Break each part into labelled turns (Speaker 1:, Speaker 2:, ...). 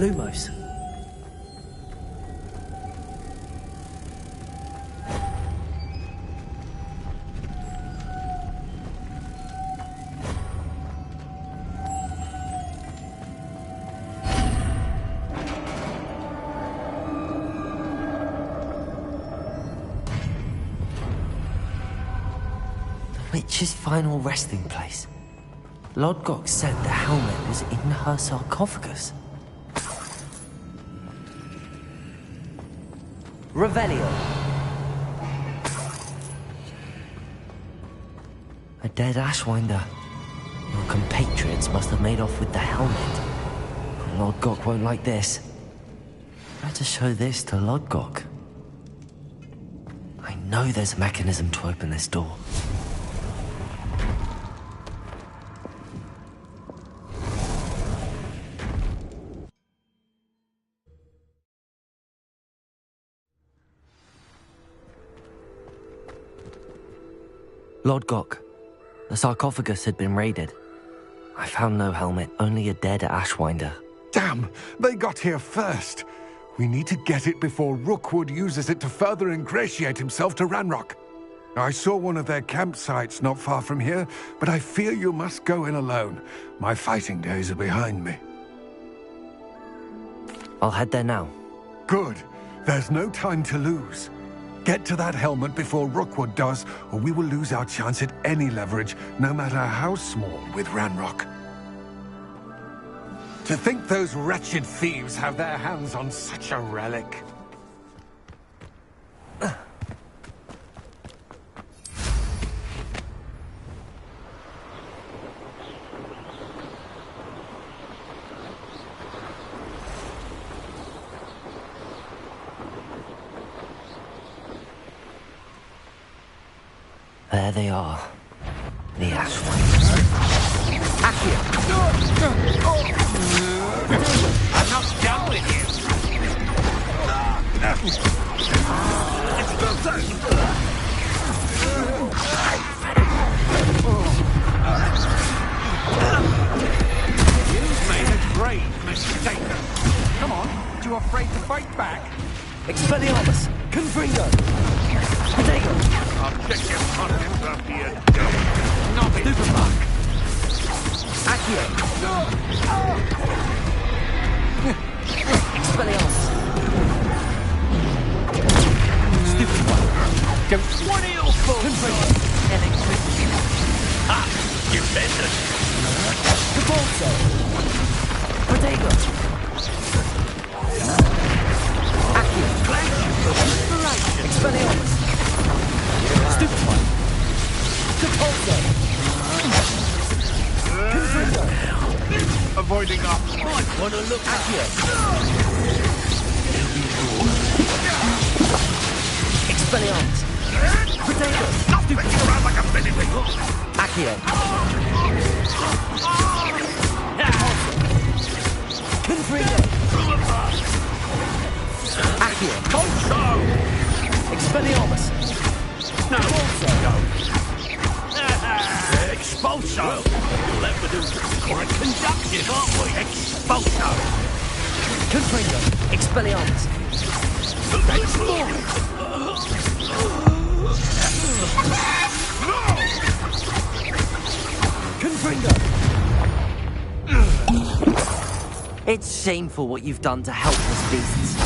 Speaker 1: Lumos. Witch's final resting place. Lodgok said the helmet was in her sarcophagus. Revelio. A dead Ashwinder. Your compatriots must have made off with the helmet. Lodgok won't like this. Better show this to Lodgok. I know there's a mechanism to open this door. Lodgok, the sarcophagus had been raided. I found no helmet, only a dead Ashwinder.
Speaker 2: Damn! They got here first! We need to get it before Rookwood uses it to further ingratiate himself to Ranrock. I saw one of their campsites not far from here, but I fear you must go in alone. My fighting days are behind me.
Speaker 1: I'll head there now.
Speaker 2: Good. There's no time to lose. Get to that helmet before Rookwood does, or we will lose our chance at any leverage, no matter how small, with Ranrock. To think those wretched thieves have their hands on such a relic.
Speaker 1: There they are. The Ashwinders.
Speaker 3: Accio! I'm not done with you! You've made a grave mistake. Come on, you afraid to fight back?
Speaker 1: Expelliarmus! Confringo! Potato!
Speaker 3: I'll check your contents after you're done. Not it.
Speaker 1: Superbug! Accio! Expelliarmus! Stupid one!
Speaker 3: What are you for?
Speaker 1: Confringo! Electricity!
Speaker 3: Ha! You better.
Speaker 1: Cabalso! Potato! Accio! Right! Expelliarmus! Stupid one! Cabalso! Confringo!
Speaker 3: Avoiding us. Might want to look at you.
Speaker 1: Expelliarmus! Potato!
Speaker 3: Stop messing around like a billy wiggle.
Speaker 1: Accio! Confringo! Accio!
Speaker 3: Also!
Speaker 1: Expelliarmus!
Speaker 3: No.
Speaker 1: Also!
Speaker 3: Expulso! You'll have to do quite conductive, aren't we? Expulso!
Speaker 1: Confringo! Expelliarmus!
Speaker 3: That's more!
Speaker 1: Confringo! It's shameful what you've done to helpless beasts.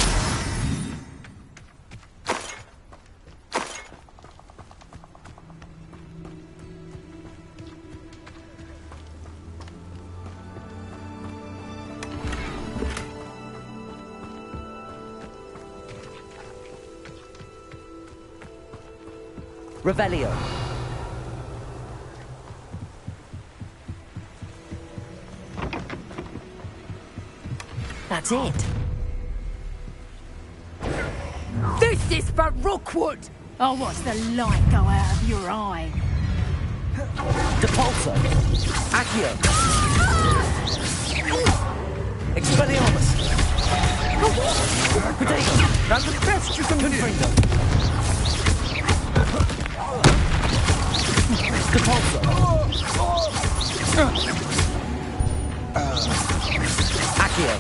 Speaker 1: Revelio. That's it.
Speaker 4: This is for Rookwood! Oh, watch the light go out of your eye.
Speaker 1: Depulso. Accio. Expelliarmus. Potato. That's the best you can do. Depulso. Accio.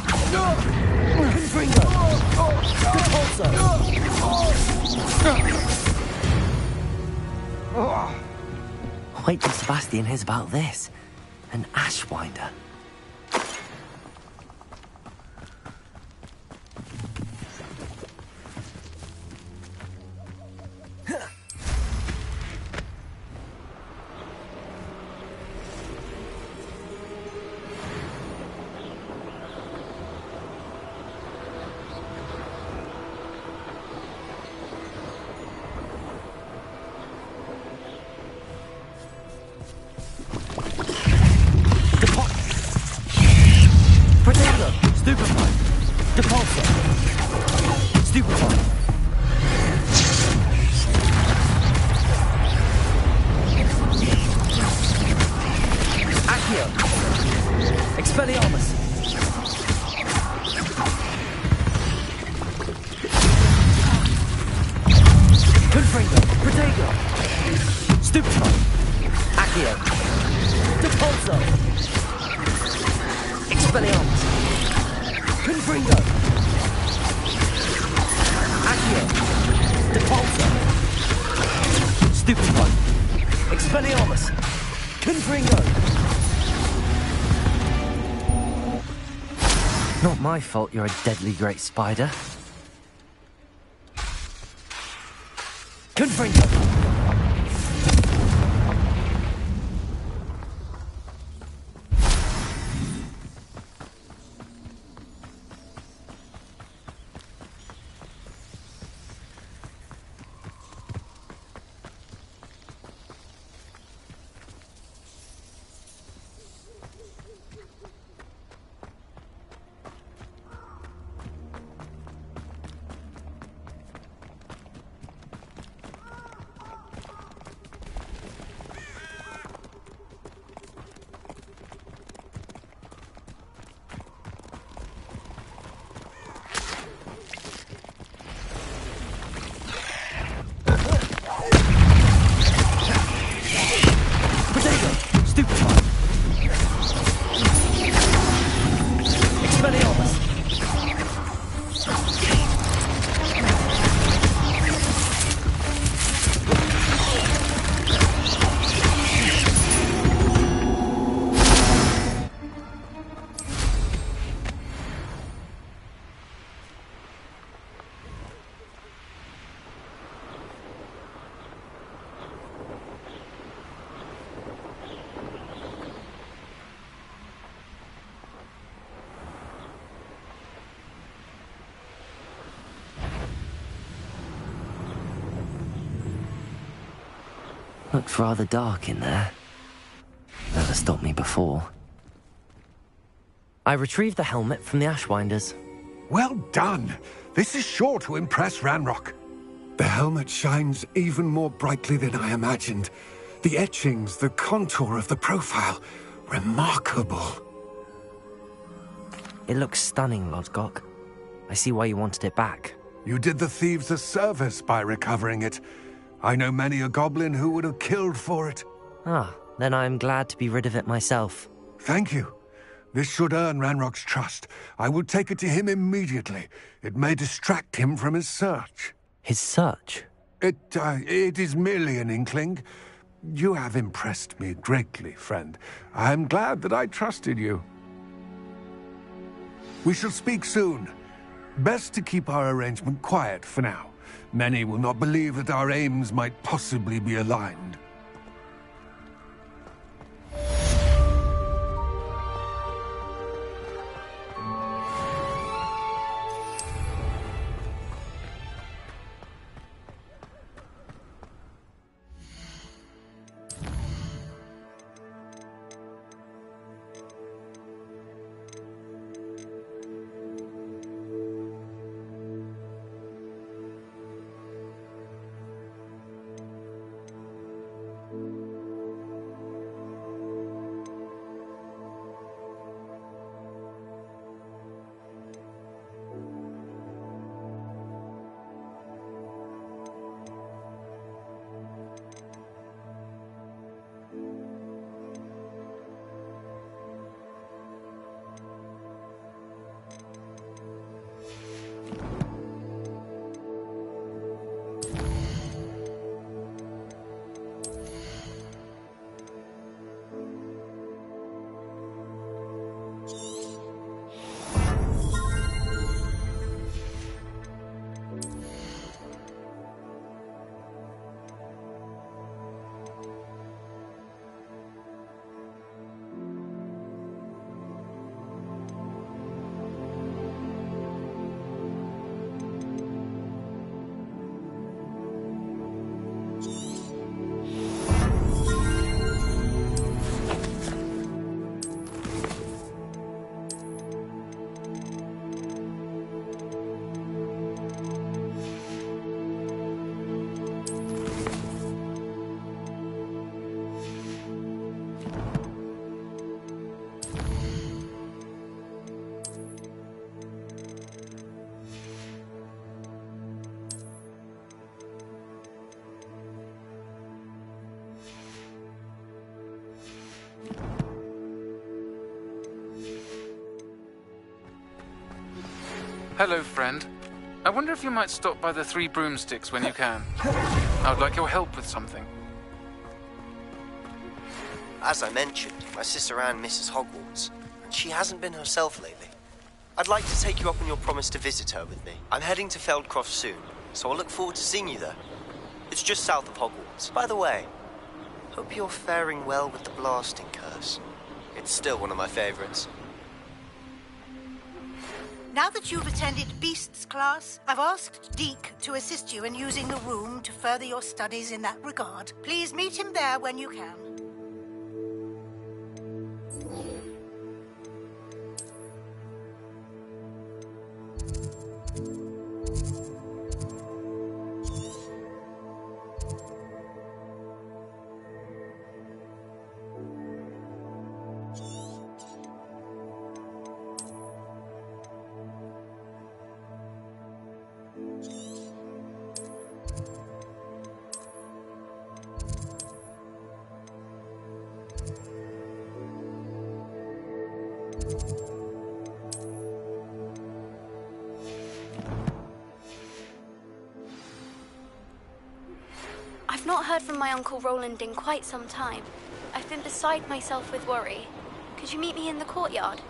Speaker 1: Wait till Sebastian hears about this. An ashwinder. Not my fault you're a deadly great spider. Confringo! Looked rather dark in there. Never stopped me before. I retrieved the helmet from the Ashwinders.
Speaker 2: Well done! This is sure to impress Ranrock. The helmet shines even more brightly than I imagined. The etchings, the contour of the profile, remarkable.
Speaker 1: It looks stunning, Lodgok. I see why you wanted it back.
Speaker 2: You did the thieves a service by recovering it. I know many a goblin who would have killed for it.
Speaker 1: Ah, then I am glad to be rid of it myself.
Speaker 2: Thank you. This should earn Ranrock's trust. I will take it to him immediately. It may distract him from his search.
Speaker 1: His search?
Speaker 2: It is merely an inkling. You have impressed me greatly, friend. I am glad that I trusted you. We shall speak soon. Best to keep our arrangement quiet for now. Many will not believe that our aims might possibly be aligned.
Speaker 5: Hello, friend. I wonder if you might stop by the Three Broomsticks when you can. I would like your help with something.
Speaker 6: As I mentioned, my sister Anne misses Hogwarts, and she hasn't been herself lately. I'd like to take you up on your promise to visit her with me. I'm heading to Feldcroft soon, so I'll look forward to seeing you there. It's just south of Hogwarts. By the way, hope you're faring well with the blasting curse. It's still one of my favorites.
Speaker 7: Now that you've attended Beasts class, I've asked Deke to assist you in using the room to further your studies in that regard. Please meet him there when you can.
Speaker 8: I've not heard from my Uncle Roland in quite some time. I've been beside myself with worry. Could you meet me in the courtyard?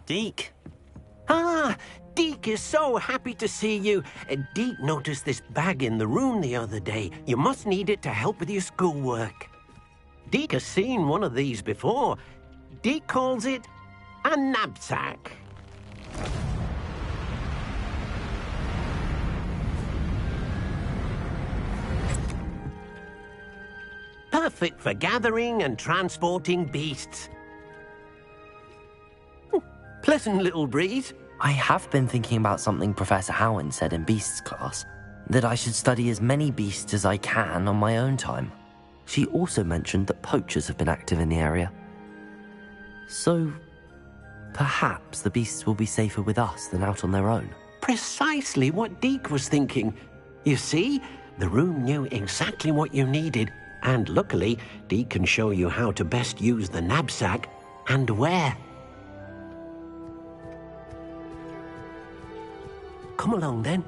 Speaker 1: Deke.
Speaker 9: Ah, Deke is so happy to see you. Deke noticed this bag in the room the other day. You must need it to help with your schoolwork. Deke has seen one of these before. Deke calls it a knapsack. Perfect for gathering and transporting beasts. Pleasant little breeze.
Speaker 1: I have been thinking about something Professor Howland said in Beasts class, that I should study as many beasts as I can on my own time. She also mentioned that poachers have been active in the area. So, perhaps the beasts will be safer with us than out on their own.
Speaker 9: Precisely what Deke was thinking. You see, the room knew exactly what you needed, and luckily, Deke can show you how to best use the knapsack and where. Come along, then.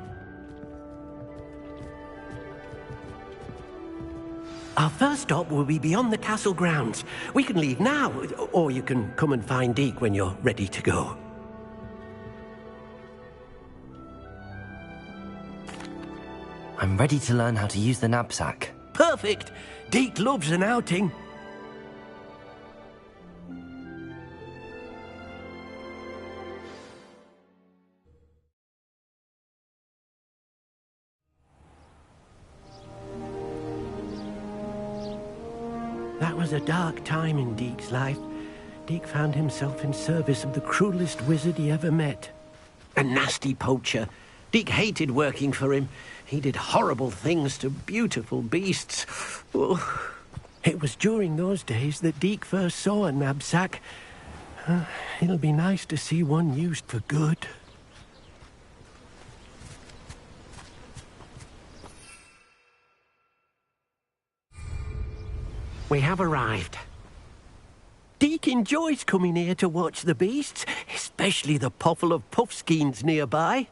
Speaker 9: Our first stop will be beyond the castle grounds. We can leave now, or you can come and find Deke when you're ready to go.
Speaker 1: I'm ready to learn how to use the knapsack.
Speaker 9: Perfect! Deke loves an outing. That was a dark time in Deke's life. Deke found himself in service of the cruelest wizard he ever met. A nasty poacher. Deke hated working for him. He did horrible things to beautiful beasts. Oh. It was during those days that Deke first saw a knapsack. It'll be nice to see one used for good. We have arrived. Deke enjoys coming here to watch the beasts, especially the puffle of puffskeins nearby.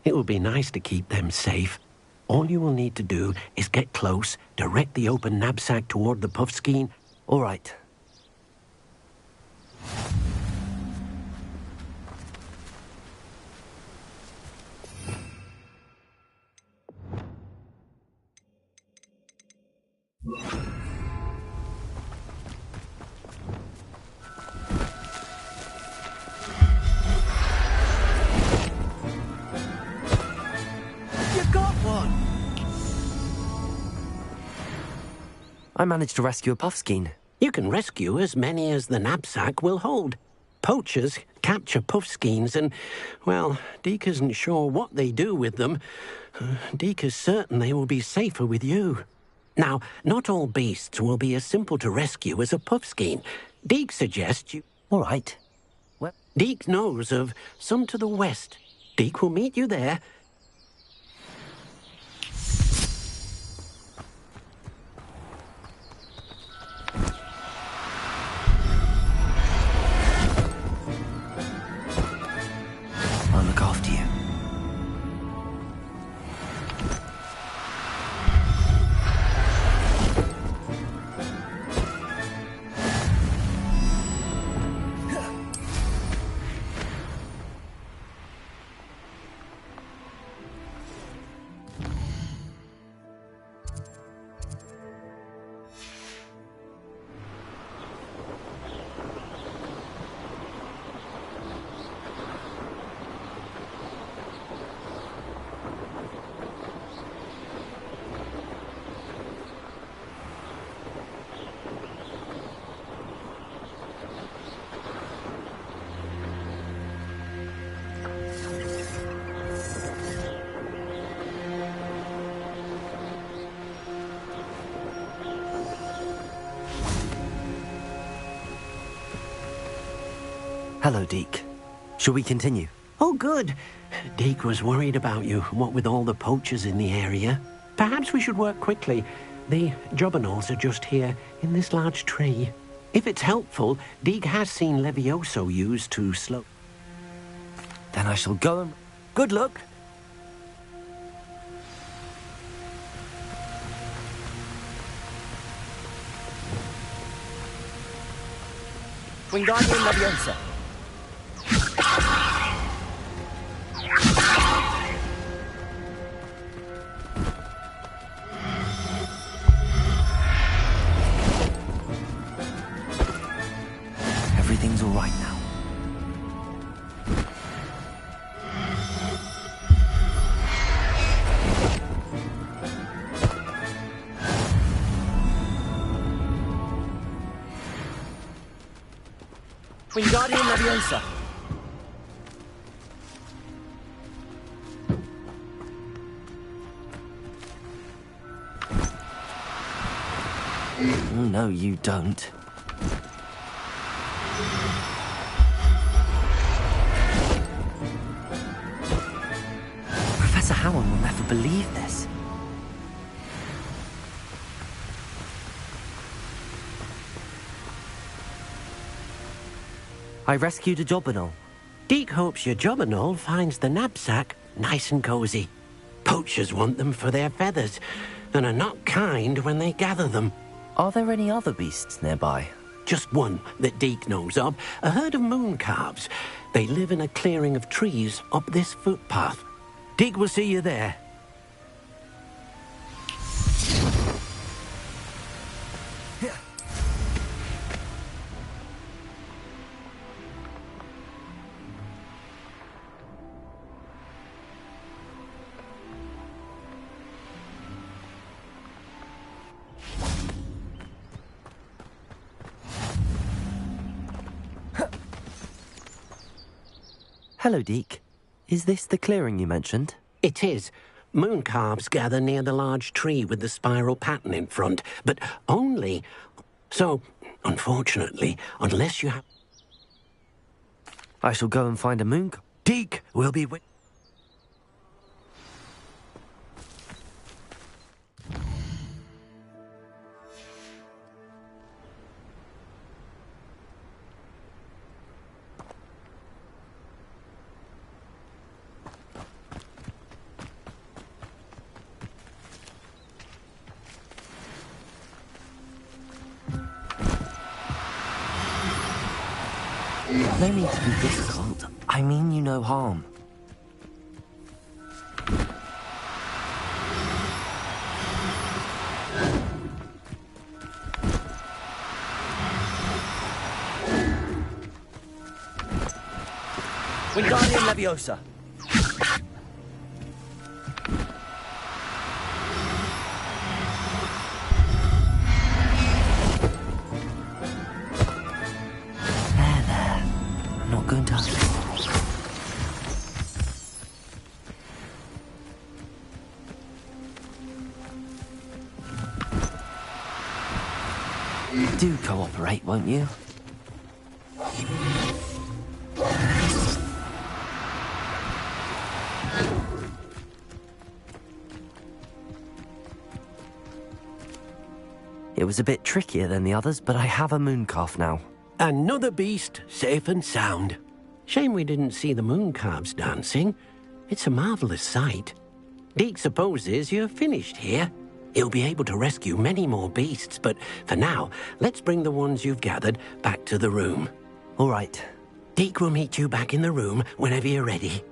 Speaker 9: It will be nice to keep them safe. All you will need to do is get close, direct the open knapsack toward the puffskein.
Speaker 1: All right. I managed to rescue a puffskein.
Speaker 9: You can rescue as many as the knapsack will hold. Poachers capture puffskeins and, well, Deke isn't sure what they do with them. Deke is certain they will be safer with you. Now, not all beasts will be as simple to rescue as a puffskein. Deke suggests you...
Speaker 1: All right. Well,
Speaker 9: Deke knows of some to the west. Deke will meet you there.
Speaker 1: I'll look after you. Hello, Deke. Shall we continue?
Speaker 9: Oh, good. Deke was worried about you, what with all the poachers in the area. Perhaps we should work quickly. The jobberknolls are just here, in this large tree. If it's helpful, Deke has seen Levioso used to slow...
Speaker 1: Then I shall go and... Good luck! Wingardium Leviosa. Everything's all right now. Wingardium Leviosa. No, you don't. Professor Howard will never believe this. I rescued a jobberknoll.
Speaker 9: Deke hopes your jobberknoll finds the knapsack nice and cozy. Poachers want them for their feathers, and are not kind when they gather them.
Speaker 1: Are there any other beasts nearby?
Speaker 9: Just one that Deke knows of, a herd of moon calves. They live in a clearing of trees up this footpath. Deke will see you there.
Speaker 1: Hello, Deke. Is this the clearing you mentioned?
Speaker 9: It is. Moon calves gather near the large tree with the spiral pattern in front, but only... So, unfortunately, unless you have...
Speaker 1: I shall go and find a moon calf.
Speaker 9: Deke will be with...
Speaker 1: No need to be difficult. I mean you no harm. Wingardium Leviosa. Do cooperate, won't you? It was a bit trickier than the others, but I have a mooncalf now.
Speaker 9: Another beast, safe and sound. Shame we didn't see the mooncalves dancing. It's a marvelous sight. Deke supposes you're finished here. He'll be able to rescue many more beasts, but for now, let's bring the ones you've gathered back to the room.
Speaker 1: All right.
Speaker 9: Deke will meet you back in the room whenever you're ready.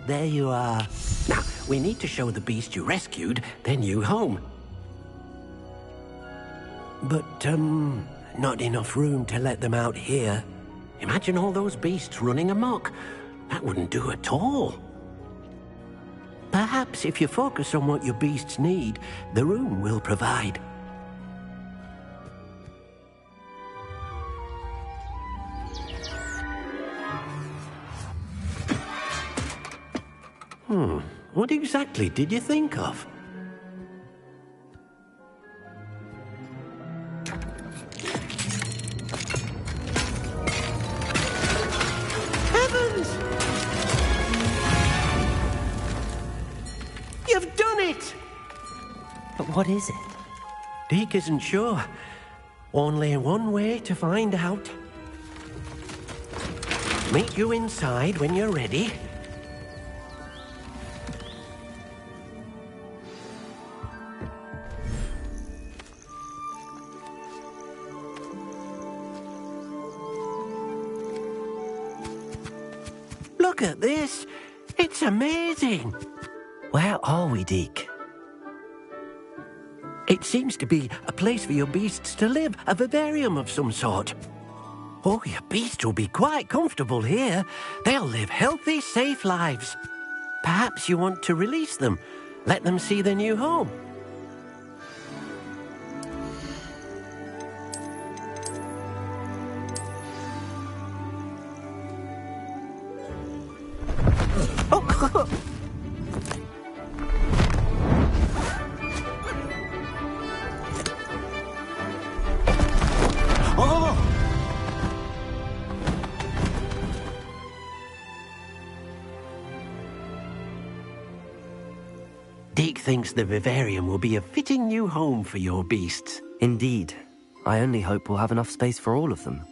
Speaker 9: There you are. Now, we need to show the beast you rescued their new home. But, not enough room to let them out here. Imagine all those beasts running amok. That wouldn't do at all. Perhaps if you focus on what your beasts need, the room will provide. What exactly did you think of? Heavens! You've done it!
Speaker 1: But what is it?
Speaker 9: Deke isn't sure. Only one way to find out. Meet you inside when you're ready. Look at this. It's amazing.
Speaker 1: Where are we, Deke?
Speaker 9: It seems to be a place for your beasts to live, a vivarium of some sort. Oh, your beasts will be quite comfortable here. They'll live healthy, safe lives. Perhaps you want to release them, let them see their new home. Deke thinks the vivarium will be a fitting new home for your beasts.
Speaker 1: Indeed. I only hope we'll have enough space for all of them.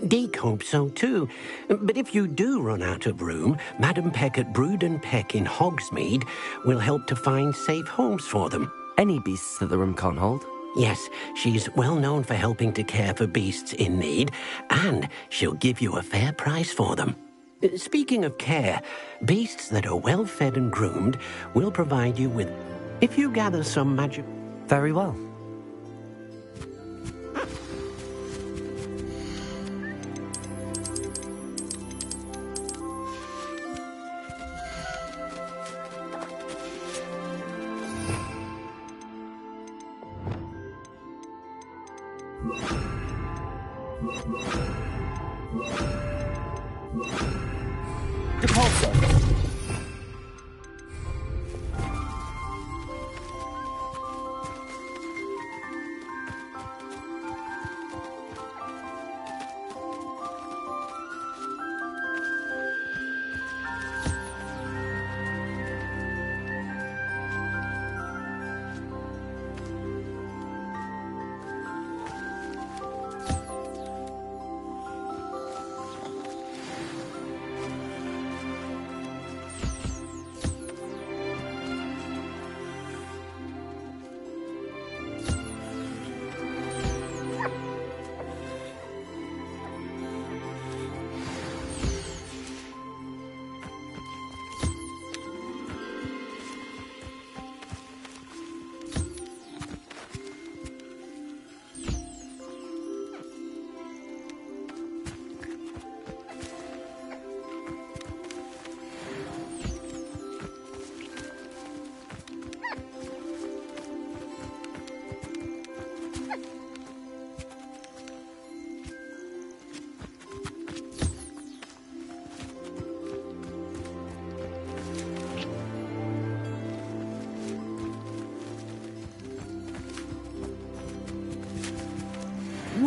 Speaker 9: Deke hopes so too. But if you do run out of room, Madam Peck at Brood and Peck in Hogsmeade will help to find safe homes for them.
Speaker 1: Any beasts that the room can't hold?
Speaker 9: Yes, she's well known for helping to care for beasts in need, and she'll give you a fair price for them. Speaking of care, beasts that are well fed and groomed will provide you with... If you gather some magic...
Speaker 1: Very well.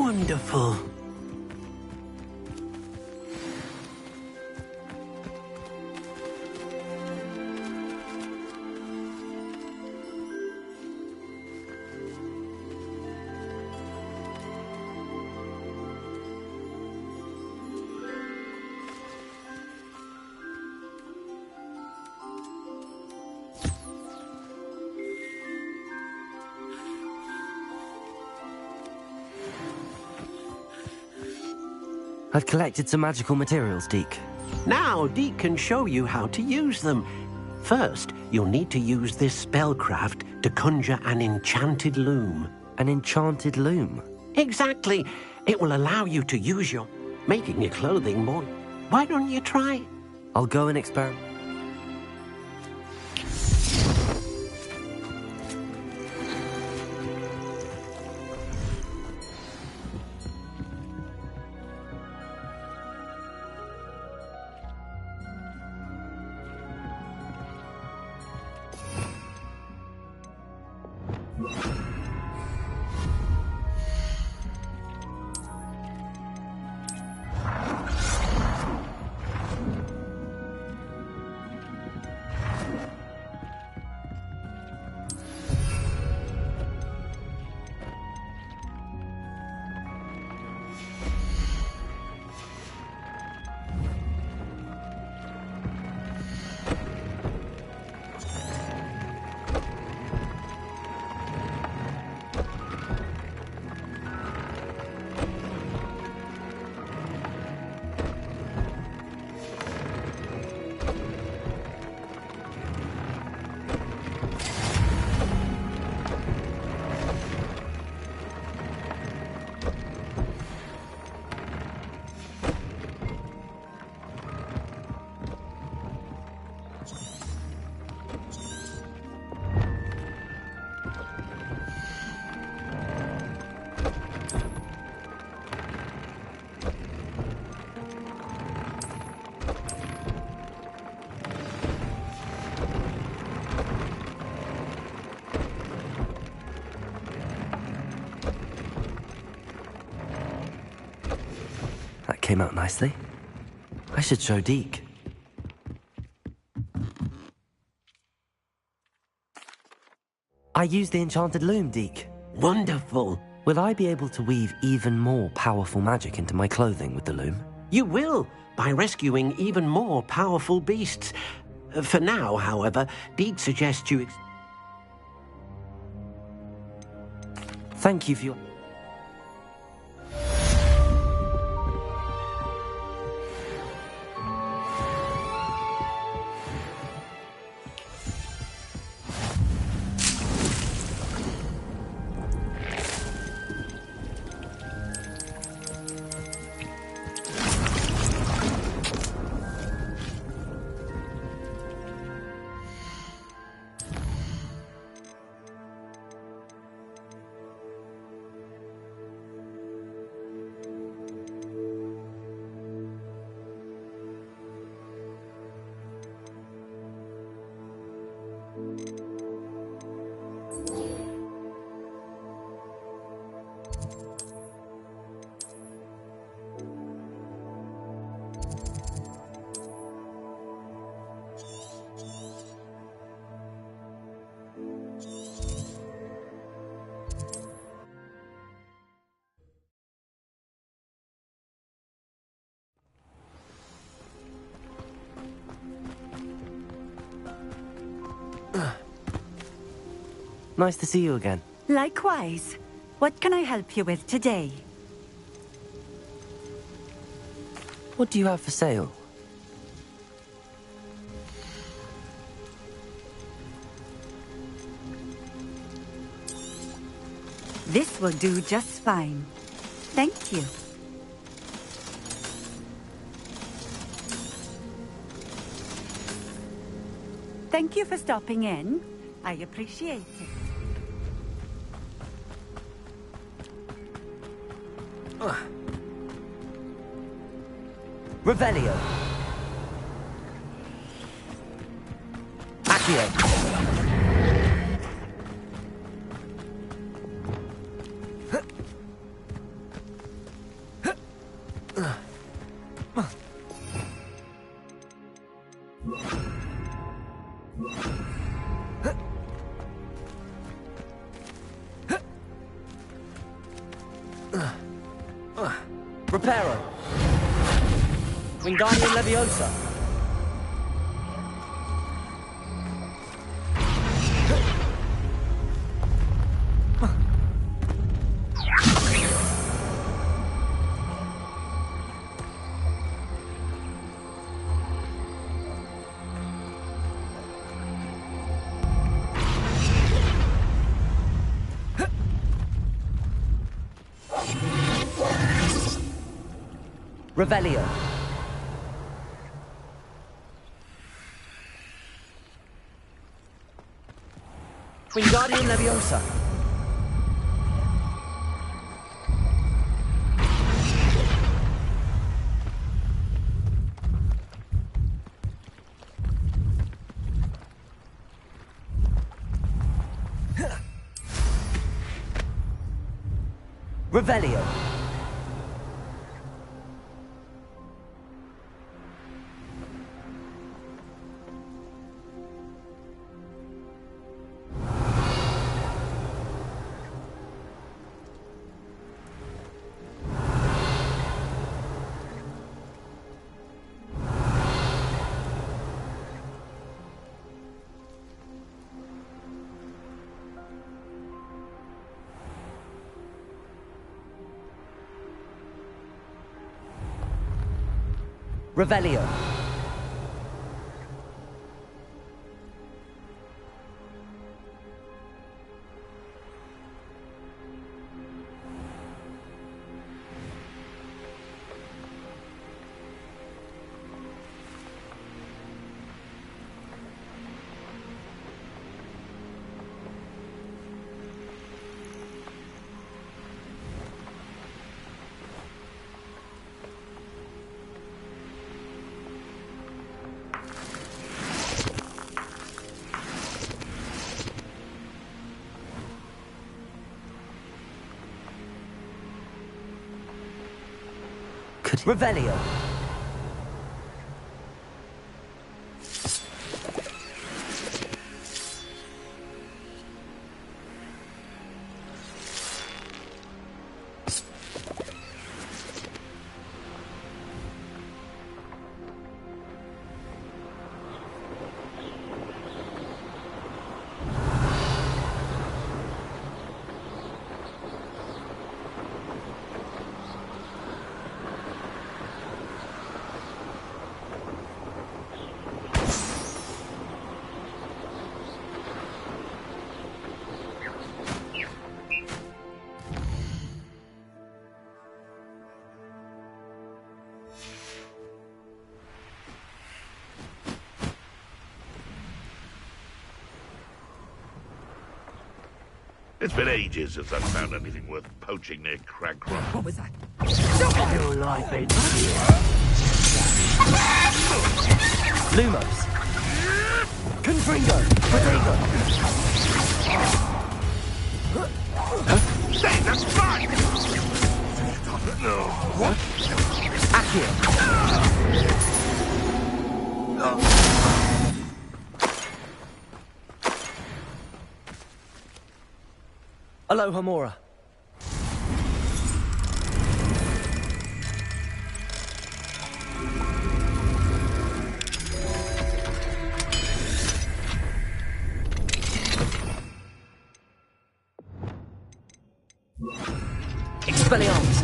Speaker 9: Wonderful.
Speaker 1: I've collected some magical materials, Deke.
Speaker 9: Now, Deke can show you how to use them. First, you'll need to use this spellcraft to conjure an enchanted loom.
Speaker 1: An enchanted loom?
Speaker 9: Exactly. It will allow you to use making your clothing more... Why don't you try?
Speaker 1: I'll go and experiment. Came out nicely. I should show Deke. I used the enchanted loom, Deke.
Speaker 9: Wonderful.
Speaker 1: Will I be able to weave even more powerful magic into my clothing with the loom?
Speaker 9: You will, by rescuing even more powerful beasts. For now, however, Deke suggests you...
Speaker 1: Thank you for your... Nice to see you again.
Speaker 10: Likewise. What can I help you with today?
Speaker 1: What do you have for sale?
Speaker 10: This will do just fine. Thank you. Thank you for stopping in. I appreciate it.
Speaker 1: Revelio. Accio. Reparo. Wingardium Leviosa. Revelio. Wingardium Leviosa. Revelio. Revelio. Revelio.
Speaker 3: It's been ages since I've found anything worth poaching near Cragcroft.
Speaker 4: What was that?
Speaker 9: Your life ain't
Speaker 1: Lumos. Confringo. Protego.
Speaker 3: Hey, that's fine! No.
Speaker 1: What? Accio. Alohomora. Expelliarmus.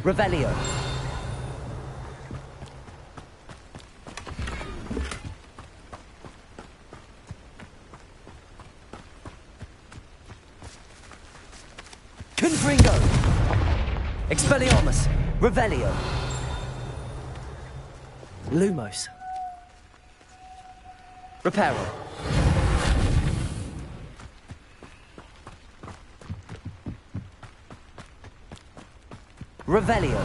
Speaker 1: Revelio. Confringo. Expelliarmus. Revelio. Lumos. Reparo. Revelio.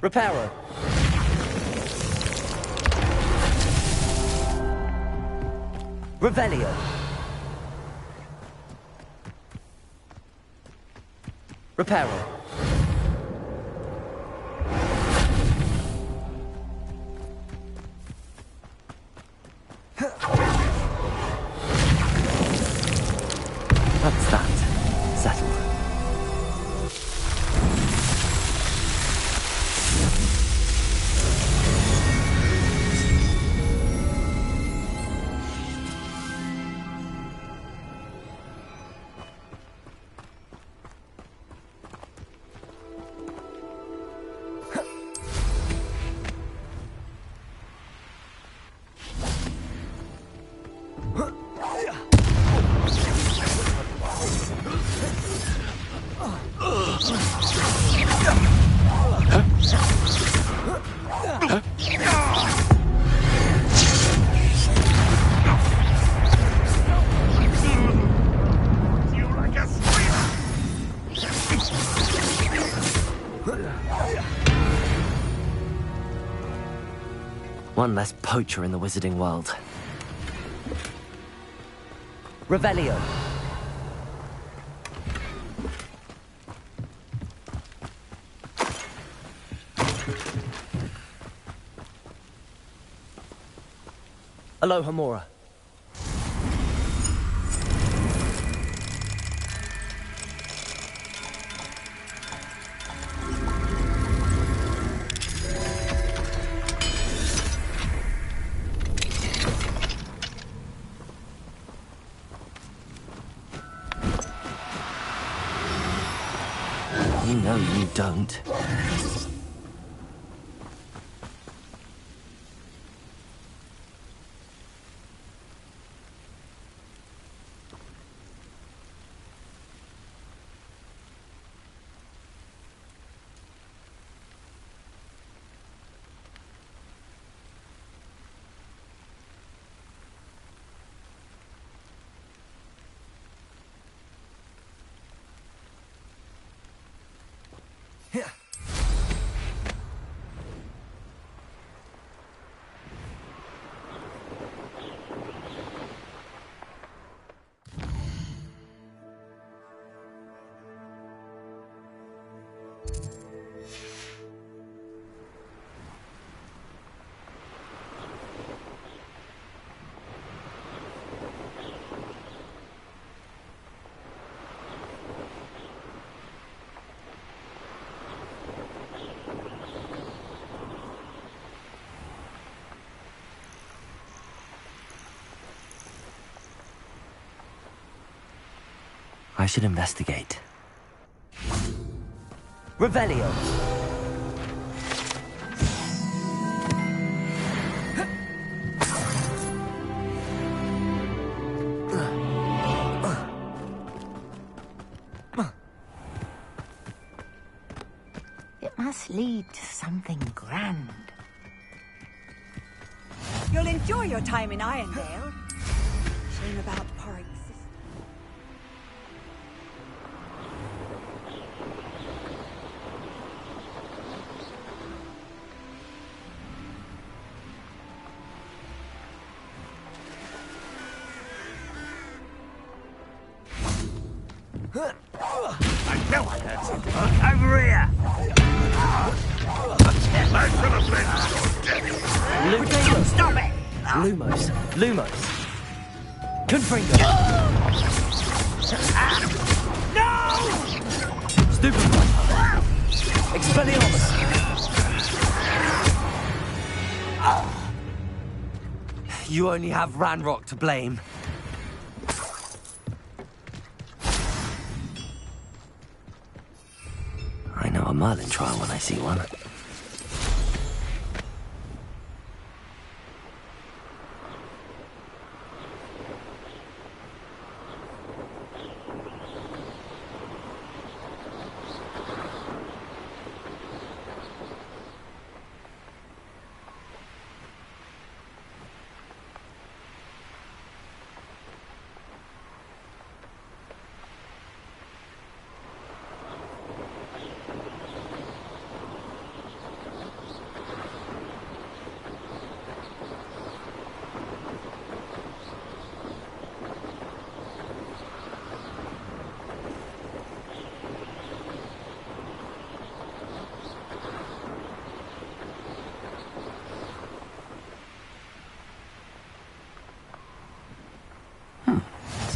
Speaker 1: Reparo. Revelio. Reparo. That's that. Settled. One less poacher in the wizarding world. Revelio. Aloha Mora. You know you don't. I should investigate. Revelio.
Speaker 7: It must lead to something grand.
Speaker 10: You'll enjoy your time in Irondale. Shame about Parks.
Speaker 3: I know I heard something. Over here! I'm gonna blend. Stop it!
Speaker 1: Lumos. Confringo.
Speaker 3: No!
Speaker 1: Stupid. Expelliarmus. You only have Ranrock to blame. I know a Merlin trial when I see one.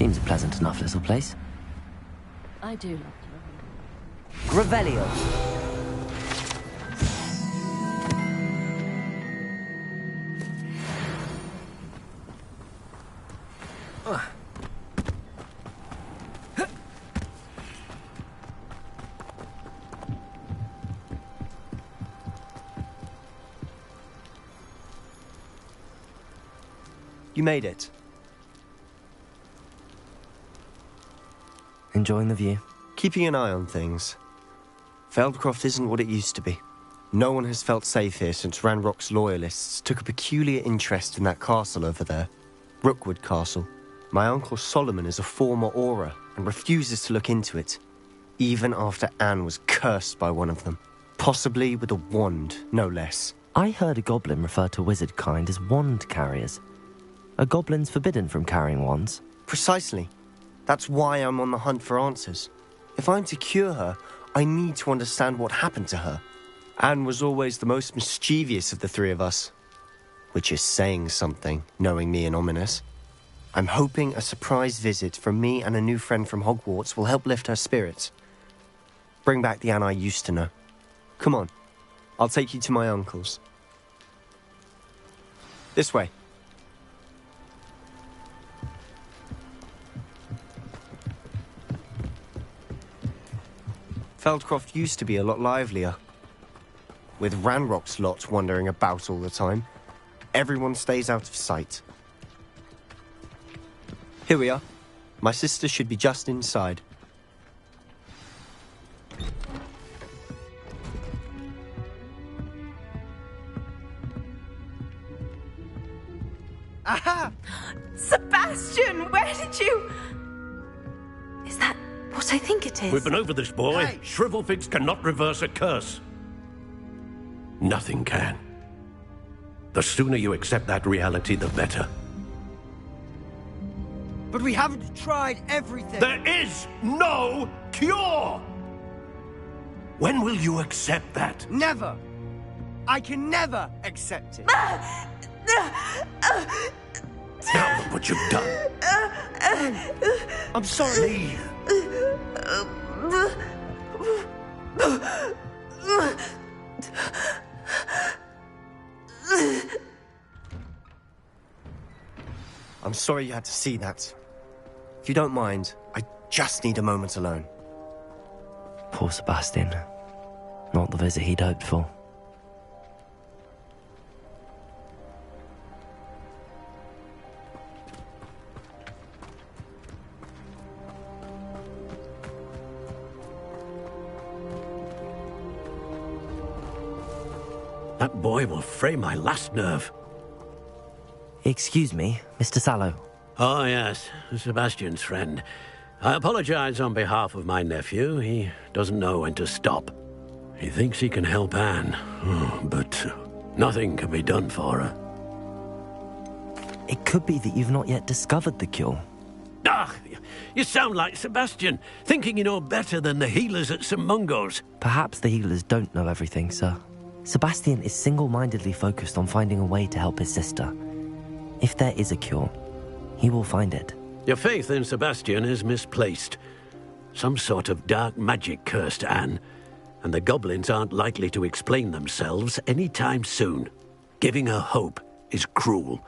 Speaker 1: Seems a pleasant enough little place.
Speaker 11: I do. Revelio.
Speaker 6: You made it.
Speaker 1: Enjoying the view?
Speaker 6: Keeping an eye on things. Feldcroft isn't what it used to be. No one has felt safe here since Ranrock's loyalists took a peculiar interest in that castle over there. Rookwood Castle. My uncle Solomon is a former Auror and refuses to look into it, even after Anne was cursed by one of them. Possibly with a wand, no less.
Speaker 1: I heard a goblin refer to wizard kind as wand carriers. Are goblins forbidden from carrying wands?
Speaker 6: Precisely. That's why I'm on the hunt for answers. If I'm to cure her, I need to understand what happened to her. Anne was always the most mischievous of the three of us. Which is saying something, knowing me and Ominous. I'm hoping a surprise visit from me and a new friend from Hogwarts will help lift her spirits. Bring back the Anne I used to know. Come on, I'll take you to my uncle's. This way. Feldcroft used to be a lot livelier. With Ranrock's lot wandering about all the time, everyone stays out of sight. Here we are. My sister should be just inside.
Speaker 12: Aha! Sebastian, where did you...
Speaker 13: Is that what I think it is?
Speaker 3: We've been over this, boy. Hey. Shrivelfigs cannot reverse a curse. Nothing can. The sooner you accept that reality, the better.
Speaker 12: But we haven't tried everything.
Speaker 3: There is no cure! When will you accept that?
Speaker 12: Never. I can never accept it.
Speaker 3: Now look what you've done.
Speaker 12: I'm sorry.
Speaker 6: I'm sorry you had to see that. If you don't mind, I just need a moment alone.
Speaker 1: Poor Sebastian. Not the visit he'd hoped for.
Speaker 3: That boy will fray my last nerve.
Speaker 1: Excuse me, Mr. Sallow.
Speaker 3: Oh, yes, Sebastian's friend. I apologize on behalf of my nephew. He doesn't know when to stop. He thinks he can help Anne, but nothing can be done for her.
Speaker 1: It could be that you've not yet discovered the cure.
Speaker 3: Ah, you sound like Sebastian, thinking you know better than the healers at St. Mungo's.
Speaker 1: Perhaps the healers don't know everything, sir. Sebastian is single-mindedly focused on finding a way to help his sister. If there is a cure, he will find it.
Speaker 3: Your faith in Sebastian is misplaced. Some sort of dark magic cursed Anne, and the goblins aren't likely to explain themselves anytime soon. Giving her hope is cruel.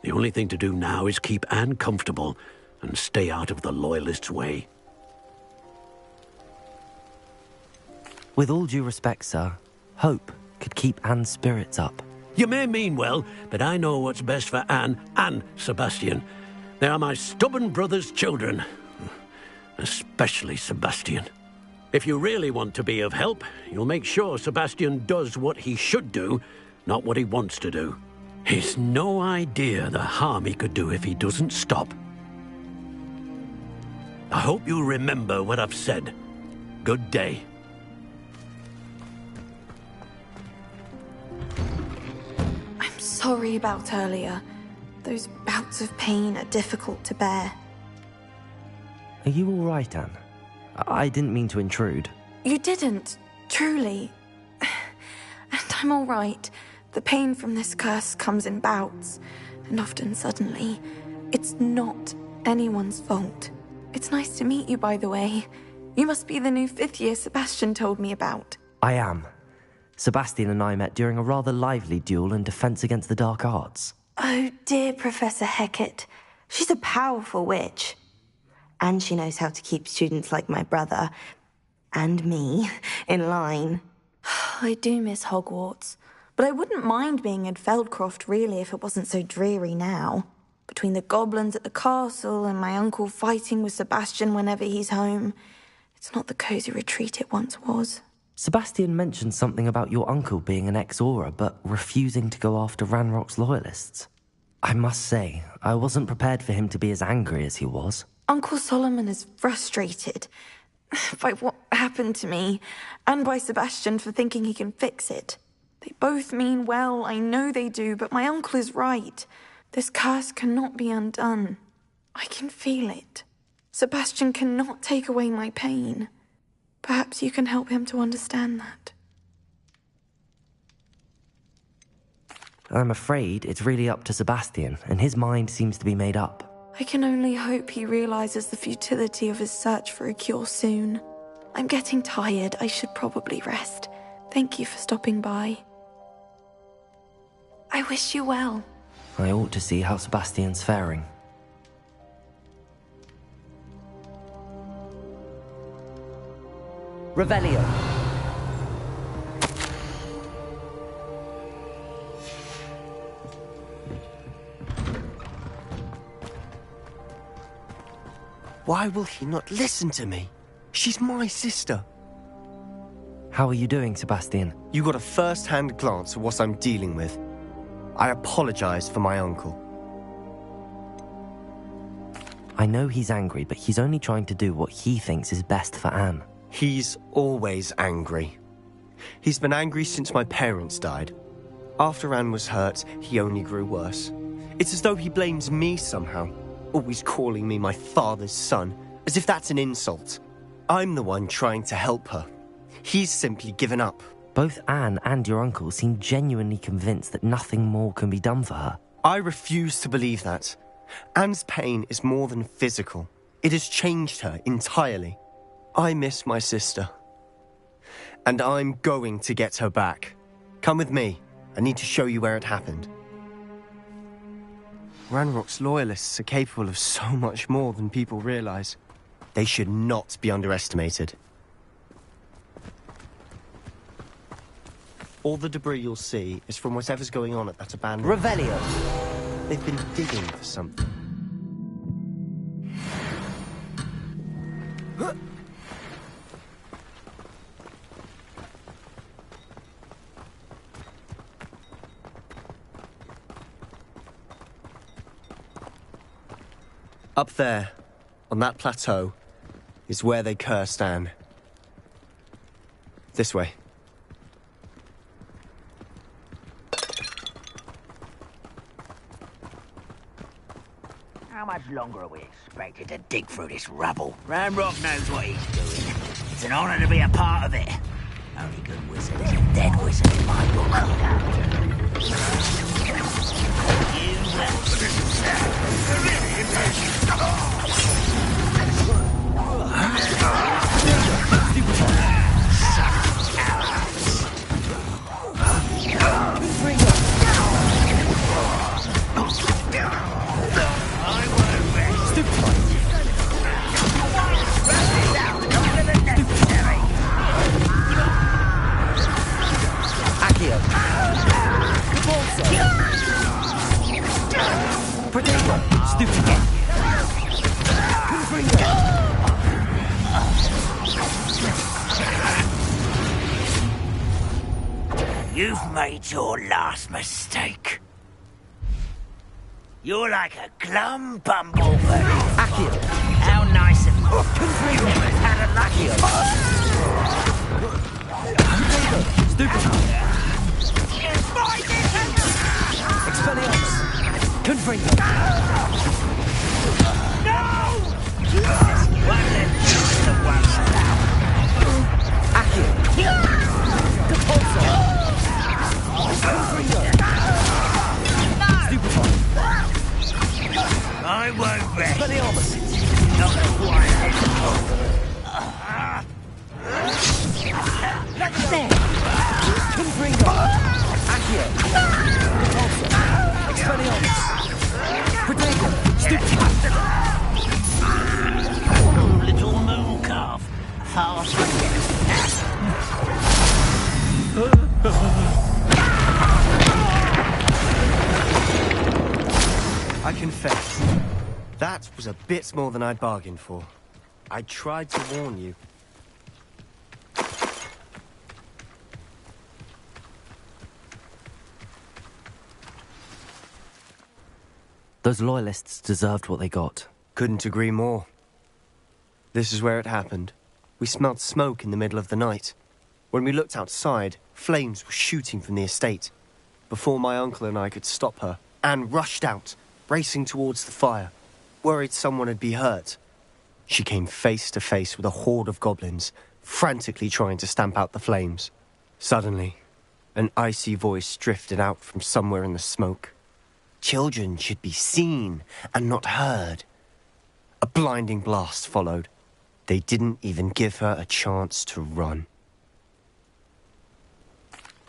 Speaker 3: The only thing to do now is keep Anne comfortable and stay out of the Loyalists' way.
Speaker 1: With all due respect, sir, hope could keep Anne's spirits up.
Speaker 3: You may mean well, but I know what's best for Anne and Sebastian. They are my stubborn brother's children. Especially Sebastian. If you really want to be of help, you'll make sure Sebastian does what he should do, not what he wants to do. He's no idea the harm he could do if he doesn't stop. I hope you'll remember what I've said. Good day.
Speaker 13: I'm sorry about earlier. Those bouts of pain are difficult to bear.
Speaker 1: Are you all right, Anne? I didn't mean to intrude.
Speaker 13: You didn't, truly. And I'm all right. The pain from this curse comes in bouts, and often suddenly. It's not anyone's fault. It's nice to meet you, by the way. You must be the new 5th year Sebastian told me about.
Speaker 1: I am. Sebastian and I met during a rather lively duel in Defense Against the Dark Arts.
Speaker 13: Oh dear, Professor Hecat. She's a powerful witch. And she knows how to keep students like my brother, and me, in line. I do miss Hogwarts, but I wouldn't mind being in Feldcroft, really, if it wasn't so dreary now. Between the goblins at the castle and my uncle fighting with Sebastian whenever he's home, it's not the cosy retreat it once was.
Speaker 1: Sebastian mentioned something about your uncle being an ex-Auror, but refusing to go after Ranrock's loyalists. I must say, I wasn't prepared for him to be as angry as he was.
Speaker 13: Uncle Solomon is frustrated by what happened to me, and by Sebastian for thinking he can fix it. They both mean well, I know they do, but my uncle is right. This curse cannot be undone. I can feel it. Sebastian cannot take away my pain. Perhaps you can help him to understand that.
Speaker 1: I'm afraid it's really up to Sebastian, and his mind seems to be made up.
Speaker 13: I can only hope he realizes the futility of his search for a cure soon. I'm getting tired. I should probably rest. Thank you for stopping by. I wish you well.
Speaker 1: I ought to see how Sebastian's faring. Revelio.
Speaker 6: Why will he not listen to me? She's my sister.
Speaker 1: How are you doing, Sebastian?
Speaker 6: You got a first-hand glance at what I'm dealing with. I apologize for my uncle.
Speaker 1: I know he's angry, but he's only trying to do what he thinks is best for Anne.
Speaker 6: He's always angry. He's been angry since my parents died. After Anne was hurt, he only grew worse. It's as though he blames me somehow, always calling me my father's son, as if that's an insult. I'm the one trying to help her. He's simply given up.
Speaker 1: Both Anne and your uncle seem genuinely convinced that nothing more can be done for her.
Speaker 6: I refuse to believe that. Anne's pain is more than physical. It has changed her entirely. I miss my sister. And I'm going to get her back. Come with me. I need to show you where it happened. Ranrock's loyalists are capable of so much more than people realize. They should not be underestimated. All the debris you'll see is from whatever's going on at that abandoned...
Speaker 1: Revelio!
Speaker 6: They've been digging for something. Up there, on that plateau, is where they cursed Anne. This way.
Speaker 14: How much longer are we expected to dig through this rubble? Ranrock knows what he's doing. It's an honor to be a part of it. Only good wizard is a dead wizard in my book. You've made your last mistake. You're like a glum bumblebee.
Speaker 1: Accio!
Speaker 14: How nice of you! You almost had a lucky
Speaker 1: Expelliarmus! Confringo!
Speaker 14: No! One left choice to one out.
Speaker 1: Accio! Depulso!
Speaker 14: I won't rest.
Speaker 6: That was a bit more than I'd bargained for. I tried to warn you.
Speaker 1: Those loyalists deserved what they got.
Speaker 6: Couldn't agree more. This is where it happened. We smelled smoke in the middle of the night. When we looked outside, flames were shooting from the estate. Before my uncle and I could stop her, Anne rushed out, racing towards the fire, worried someone had been hurt. She came face to face with a horde of goblins, frantically trying to stamp out the flames. Suddenly, an icy voice drifted out from somewhere in the smoke. Children should be seen and not heard. A blinding blast followed. They didn't even give her a chance to run.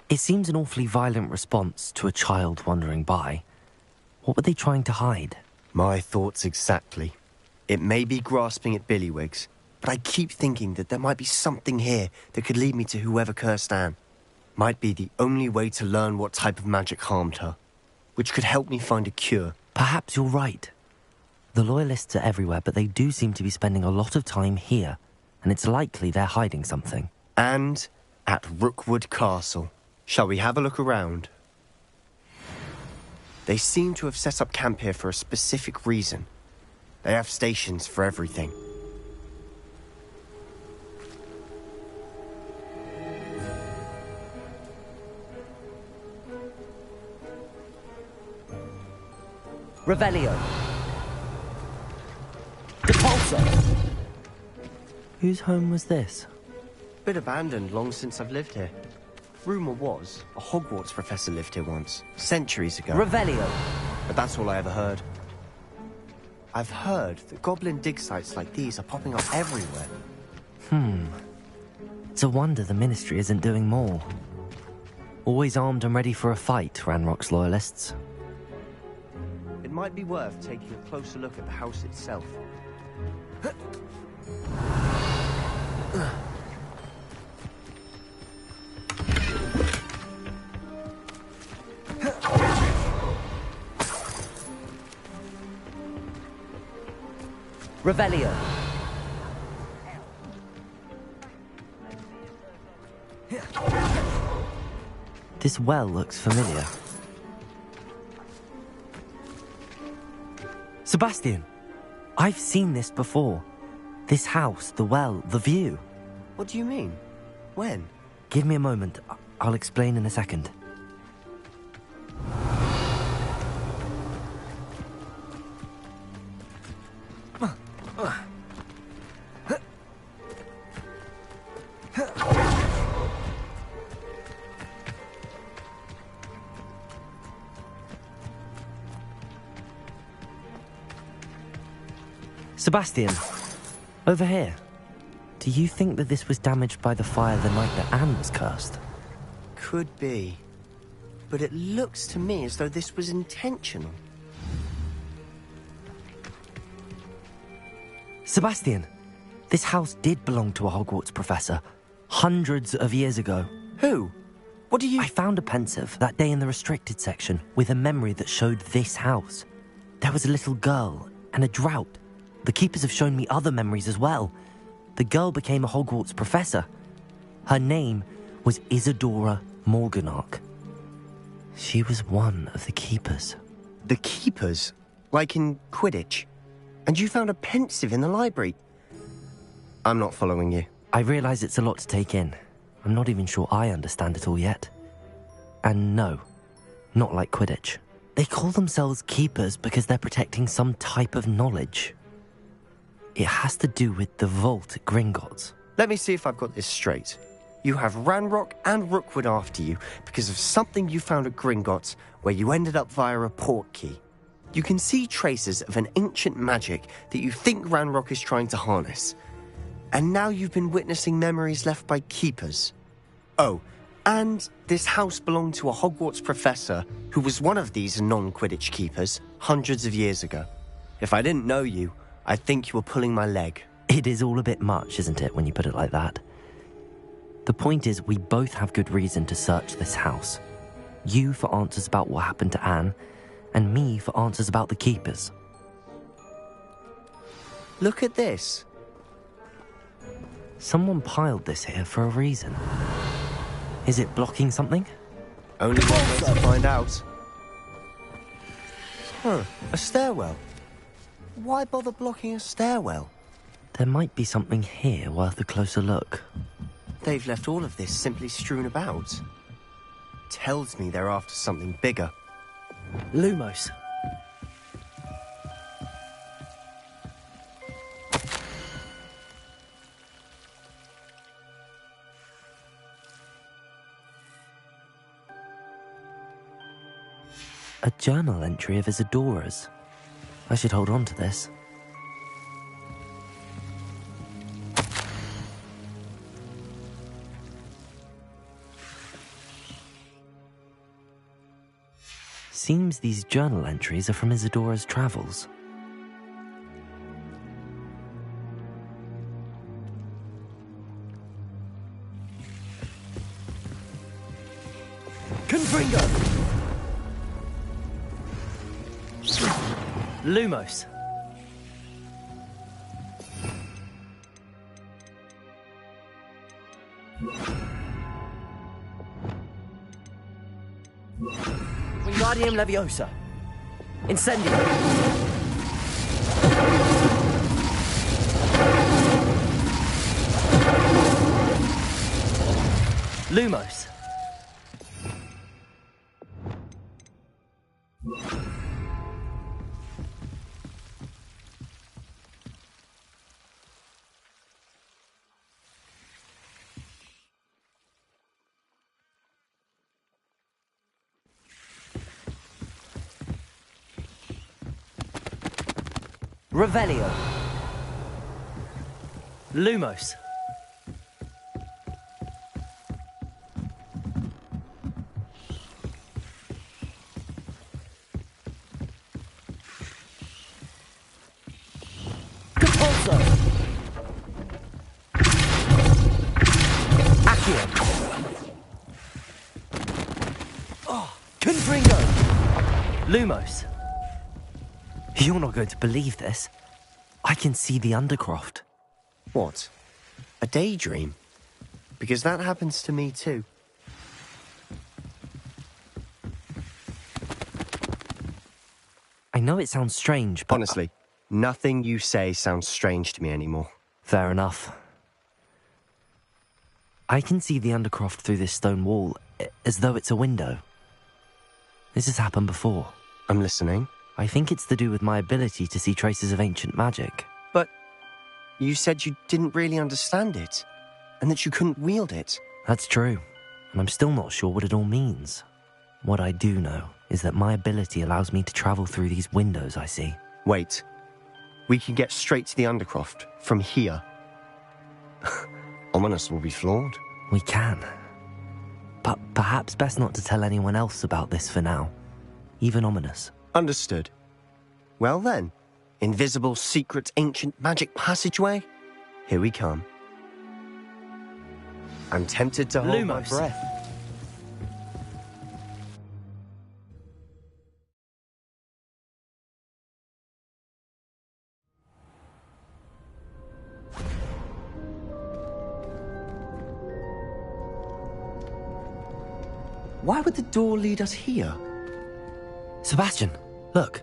Speaker 1: It seems an awfully violent response to a child wandering by. What were they trying to hide?
Speaker 6: My thoughts exactly. It may be grasping at billywhigs, but I keep thinking that there might be something here that could lead me to whoever cursed Anne. Might be the only way to learn what type of magic harmed her, which could help me find a cure.
Speaker 1: Perhaps you're right. The Loyalists are everywhere, but they do seem to be spending a lot of time here, and it's likely they're hiding something.
Speaker 6: And at Rookwood Castle. Shall we have a look around? They seem to have set up camp here for a specific reason. They have stations for everything.
Speaker 1: Revelio. Depulso. Whose home was this?
Speaker 6: Bit abandoned long since I've lived here. Rumour was, a Hogwarts professor lived here once, centuries ago.
Speaker 1: Revelio.
Speaker 6: But that's all I ever heard. I've heard that goblin dig sites like these are popping up everywhere.
Speaker 1: It's a wonder the Ministry isn't doing more. Always armed and ready for a fight, Ranrock's Loyalists.
Speaker 6: It might be worth taking a closer look at the house itself.
Speaker 1: Revelio. This well looks familiar. Sebastian, I've seen this before. This house, the well, the view.
Speaker 6: What do you mean? When?
Speaker 1: Give me a moment. I'll explain in a second. Sebastian, over here. Do you think that this was damaged by the fire the night that Anne was cursed?
Speaker 6: Could be. But it looks to me as though this was intentional.
Speaker 1: Sebastian, this house did belong to a Hogwarts professor, hundreds of years ago.
Speaker 6: Who? What do you...
Speaker 1: I found a pensive that day in the restricted section with a memory that showed this house. There was a little girl and a drought. The keepers have shown me other memories as well. The girl became a Hogwarts professor. Her name was Isadora Morganach. She was one of the keepers.
Speaker 6: The keepers? Like in Quidditch? And you found a pensive in the library? I'm not following you.
Speaker 1: I realize it's a lot to take in. I'm not even sure I understand it all yet. And no, not like Quidditch. They call themselves keepers because they're protecting some type of knowledge. It has to do with the vault at Gringotts.
Speaker 6: Let me see if I've got this straight. You have Ranrock and Rookwood after you because of something you found at Gringotts where you ended up via a port key. You can see traces of an ancient magic that you think Ranrock is trying to harness. And now you've been witnessing memories left by keepers. Oh, and this house belonged to a Hogwarts professor who was one of these non-Quidditch keepers hundreds of years ago. If I didn't know you, I think you were pulling my leg.
Speaker 1: It is all a bit much, isn't it, when you put it like that? The point is, we both have good reason to search this house. You for answers about what happened to Anne, and me for answers about the keepers.
Speaker 6: Look at this.
Speaker 1: Someone piled this here for a reason. Is it blocking something?
Speaker 6: Only one way to find out. Huh, a stairwell. Why bother blocking a stairwell?
Speaker 1: There might be something here worth a closer look.
Speaker 6: They've left all of this simply strewn about. Tells me they're after something bigger.
Speaker 1: Lumos. A journal entry of Isadora's. I should hold on to this. Seems these journal entries are from Isadora's travels.
Speaker 15: Confringo! Lumos. Wingardium Leviosa. Incendio. Lumos. Revelio. Lumos. Capulso. Accio. Oh, Confringo. Lumos.
Speaker 1: You're not going to believe this. I can see the Undercroft.
Speaker 6: What? A daydream? Because that happens to me too.
Speaker 1: I know it sounds strange, but...
Speaker 6: Honestly, nothing you say sounds strange to me anymore.
Speaker 1: Fair enough. I can see the Undercroft through this stone wall, as though it's a window. This has happened before.
Speaker 6: I'm listening.
Speaker 1: I think it's to do with my ability to see traces of ancient magic.
Speaker 6: But you said you didn't really understand it, and that you couldn't wield it.
Speaker 1: That's true, and I'm still not sure what it all means. What I do know is that my ability allows me to travel through these windows I see.
Speaker 6: Wait. We can get straight to the Undercroft from here. Ominous will be flawed.
Speaker 1: We can. But perhaps best not to tell anyone else about this for now. Even Ominous.
Speaker 6: Understood. Well then, invisible, secret, ancient magic passageway? Here we come. I'm tempted to hold my breath. Why would the door lead us here?
Speaker 1: Sebastian, look.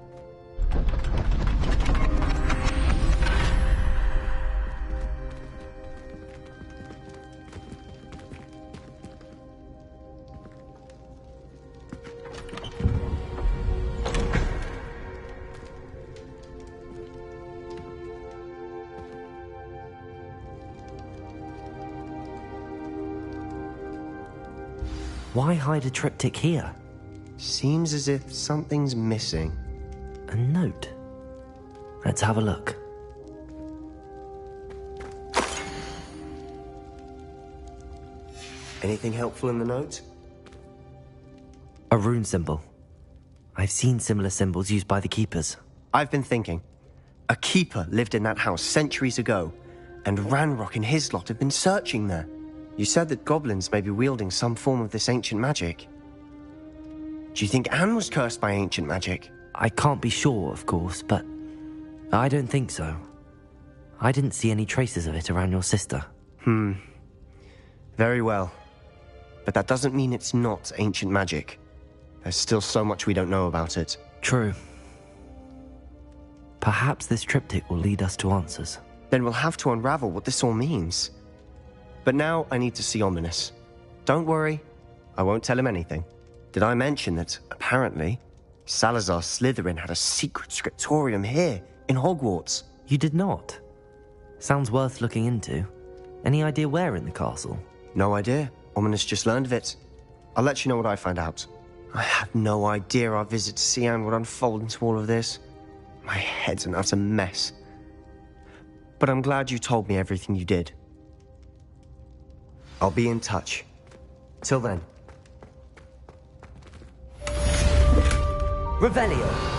Speaker 1: Why hide a triptych here?
Speaker 6: Seems as if something's missing.
Speaker 1: A note. Let's have a look.
Speaker 6: Anything helpful in the note?
Speaker 1: A rune symbol. I've seen similar symbols used by the keepers.
Speaker 6: I've been thinking. A keeper lived in that house centuries ago, and Ranrock and his lot have been searching there. You said that goblins may be wielding some form of this ancient magic. Do you think Anne was cursed by ancient magic?
Speaker 1: I can't be sure, of course, but I don't think so. I didn't see any traces of it around your sister.
Speaker 6: Very well. But that doesn't mean it's not ancient magic. There's still so much we don't know about it.
Speaker 1: True. Perhaps this triptych will lead us to answers.
Speaker 6: Then we'll have to unravel what this all means. But now I need to see Ominous. Don't worry, I won't tell him anything. Did I mention that, apparently, Salazar Slytherin had a secret scriptorium here, in Hogwarts?
Speaker 1: You did not? Sounds worth looking into. Any idea where in the castle?
Speaker 6: No idea. Ominous just learned of it. I'll let you know what I find out. I had no idea our visit to Sian would unfold into all of this. My head's an utter mess. But I'm glad you told me everything you did. I'll be in touch. Till then.
Speaker 15: Revelio.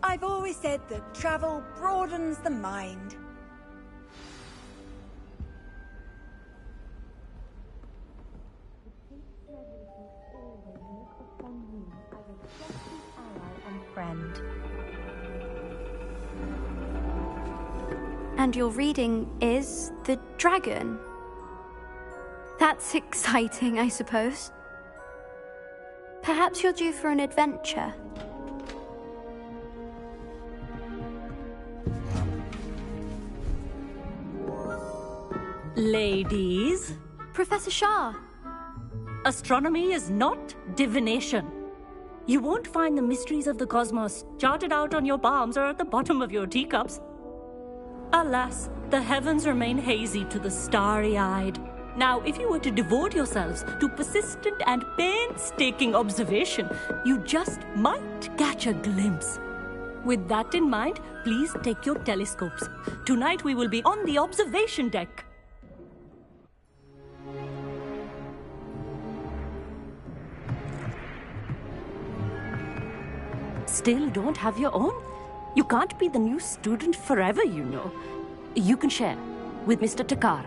Speaker 10: I've always said that travel broadens the mind.
Speaker 8: And your reading is the dragon. That's exciting, I suppose. Perhaps you're due for an adventure.
Speaker 16: Ladies.
Speaker 8: Professor Shah.
Speaker 16: Astronomy is not divination. You won't find the mysteries of the cosmos charted out on your palms or at the bottom of your teacups. Alas, the heavens remain hazy to the starry-eyed. Now, if you were to devote yourselves to persistent and painstaking observation, you just might catch a glimpse. With that in mind, please take your telescopes. Tonight we will be on the observation deck. Still don't have your own? You can't be the new student forever, you know. You can share with Mr. Takar.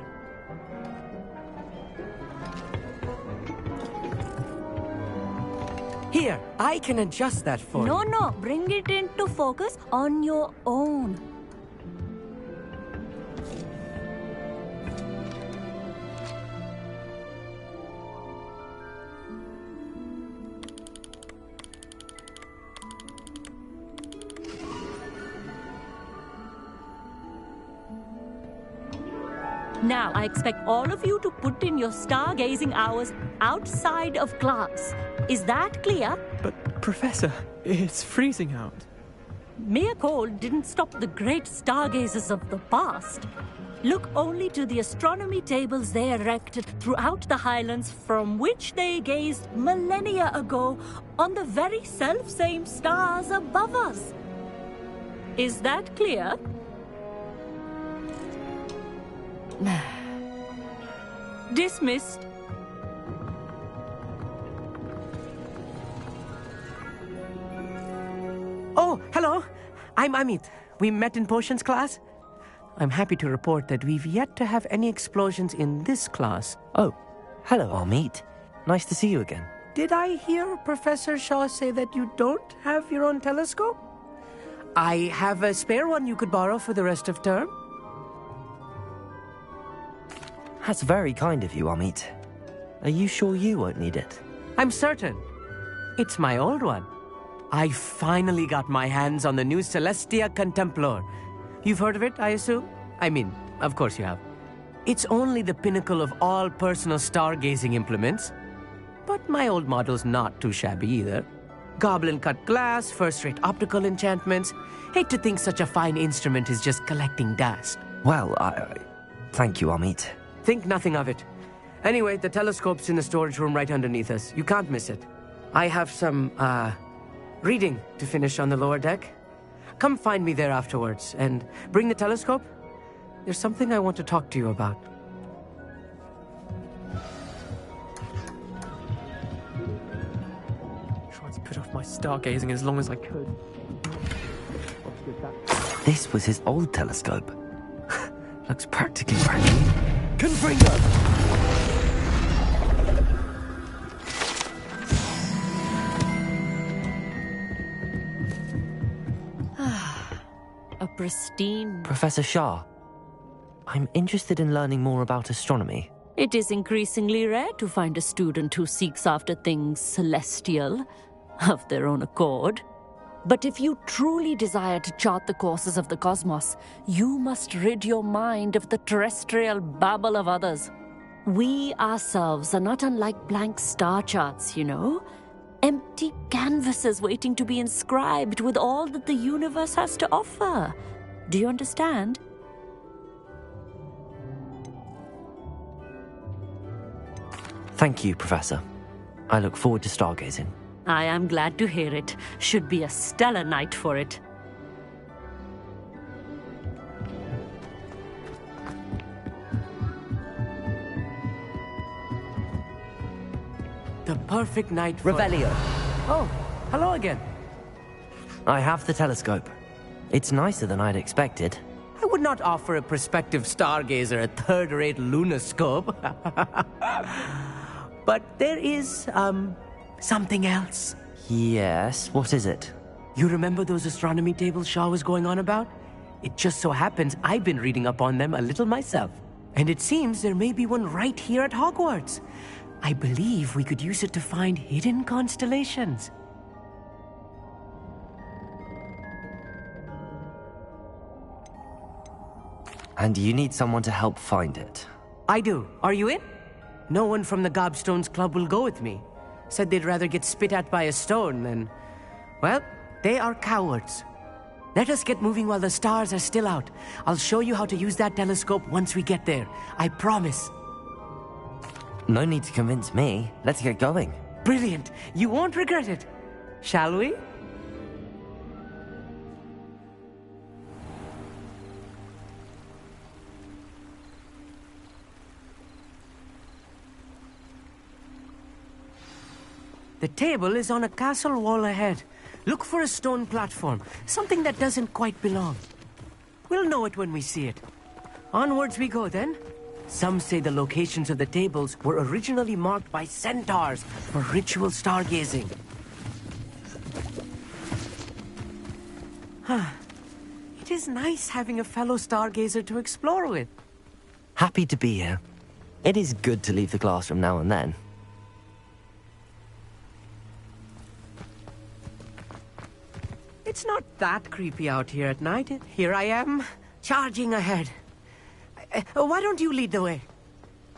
Speaker 15: Here, I can adjust that for you.
Speaker 16: No, bring it into focus on your own. Now, I expect all of you to put in your stargazing hours outside of class. Is that clear?
Speaker 17: But, Professor, it's freezing out.
Speaker 16: Mere cold didn't stop the great stargazers of the past. Look only to the astronomy tables they erected throughout the Highlands from which they gazed millennia ago on the very self-same stars above us. Is that clear? Dismissed.
Speaker 15: Oh, hello. I'm Amit. We met in potions class. I'm happy to report that we've yet to have any explosions in this class.
Speaker 1: Oh, hello, Amit. Nice to see you again.
Speaker 15: Did I hear Professor Shaw say that you don't have your own telescope? I have a spare one you could borrow for the rest of term.
Speaker 1: That's very kind of you, Amit. Are you sure you won't need it?
Speaker 15: I'm certain. It's my old one. I finally got my hands on the new Celestia Contemplar. You've heard of it, I assume? I mean, of course you have. It's only the pinnacle of all personal stargazing implements. But my old model's not too shabby either. Goblin-cut glass, first-rate optical enchantments. Hate to think such a fine instrument is just collecting dust.
Speaker 1: Well, thank you, Amit.
Speaker 15: Think nothing of it. Anyway, the telescope's in the storage room right underneath us. You can't miss it. I have some, reading to finish on the lower deck. Come find me there afterwards, and bring the telescope. There's something I want to talk to you about.
Speaker 17: Tried to put off my stargazing as long as I could.
Speaker 1: This was his old telescope. Looks practically brand new.
Speaker 9: Confringo!
Speaker 16: A pristine...
Speaker 1: Professor Shah, I'm interested in learning more about astronomy.
Speaker 16: It is increasingly rare to find a student who seeks after things celestial, of their own accord. But if you truly desire to chart the courses of the cosmos, you must rid your mind of the terrestrial babble of others. We ourselves are not unlike blank star charts, you know? Empty canvases waiting to be inscribed with all that the universe has to offer. Do you understand?
Speaker 1: Thank you, Professor. I look forward to stargazing.
Speaker 16: I am glad to hear it. Should be a stellar night for it.
Speaker 15: The perfect night for...
Speaker 1: Revelio.
Speaker 15: Oh, hello again.
Speaker 1: I have the telescope. It's nicer than I'd expected.
Speaker 15: I would not offer a prospective stargazer a third-rate lunoscope. But there is, something else.
Speaker 1: Yes, what is it?
Speaker 15: You remember those astronomy tables Shaw was going on about? It just so happens I've been reading up on them a little myself. And it seems there may be one right here at Hogwarts. I believe we could use it to find hidden constellations.
Speaker 1: And you need someone to help find it.
Speaker 15: I do. Are you in? No one from the Gobstones Club will go with me. Said they'd rather get spit at by a stone than... Well, they are cowards. Let us get moving while the stars are still out. I'll show you how to use that telescope once we get there. I promise.
Speaker 1: No need to convince me. Let's get going.
Speaker 15: Brilliant. You won't regret it. Shall we? The table is on a castle wall ahead. Look for a stone platform, something that doesn't quite belong. We'll know it when we see it. Onwards we go then. Some say the locations of the tables were originally marked by centaurs for ritual stargazing. It is nice having a fellow stargazer to explore with.
Speaker 1: Happy to be here. It is good to leave the classroom now and then.
Speaker 15: It's not that creepy out here at night. Here I am, charging ahead. Why don't you lead the way?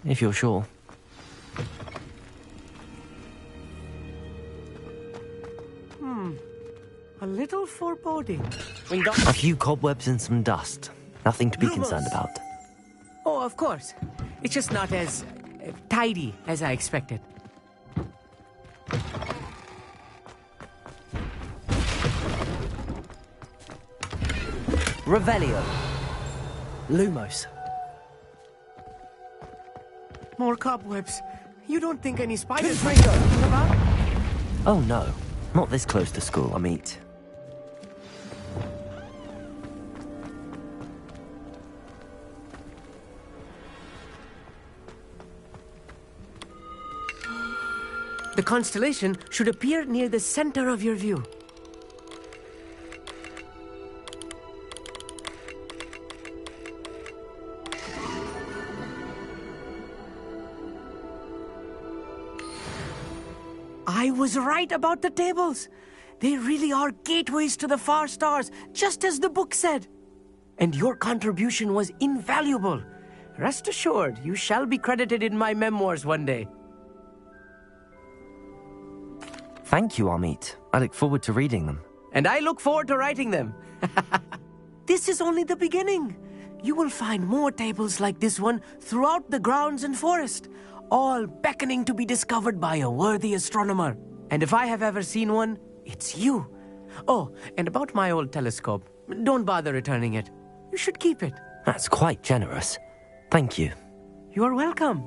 Speaker 1: If you're sure.
Speaker 15: A little foreboding.
Speaker 1: A few cobwebs and some dust. Nothing to be concerned about.
Speaker 15: Oh, of course. It's just not as tidy as I expected.
Speaker 1: Revelio. Lumos.
Speaker 15: More cobwebs. You don't think any spiders might be moving about?
Speaker 1: Oh no. Not this close to school, Amit.
Speaker 15: The constellation should appear near the center of your view. I was right about the tables. They really are gateways to the far stars, just as the book said. And your contribution was invaluable. Rest assured, you shall be credited in my memoirs one day.
Speaker 1: Thank you, Amit. I look forward to reading them.
Speaker 15: And I look forward to writing them. This is only the beginning. You will find more tables like this one throughout the grounds and forest, all beckoning to be discovered by a worthy astronomer. And if I have ever seen one, it's you. Oh, and about my old telescope, don't bother returning it. You should keep it.
Speaker 1: That's quite generous. Thank you.
Speaker 15: You are welcome.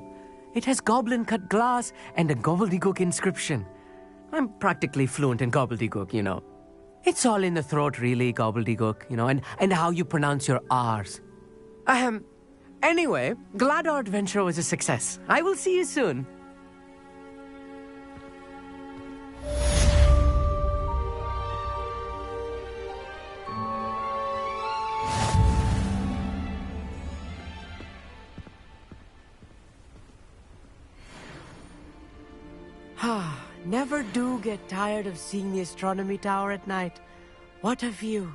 Speaker 15: It has goblin-cut glass and a gobbledygook inscription. I'm practically fluent in gobbledygook, you know. It's all in the throat, really, gobbledygook, you know, and how you pronounce your R's. Anyway, glad our adventure was a success. I will see you soon. Never do get tired of seeing the astronomy tower at night. What a view.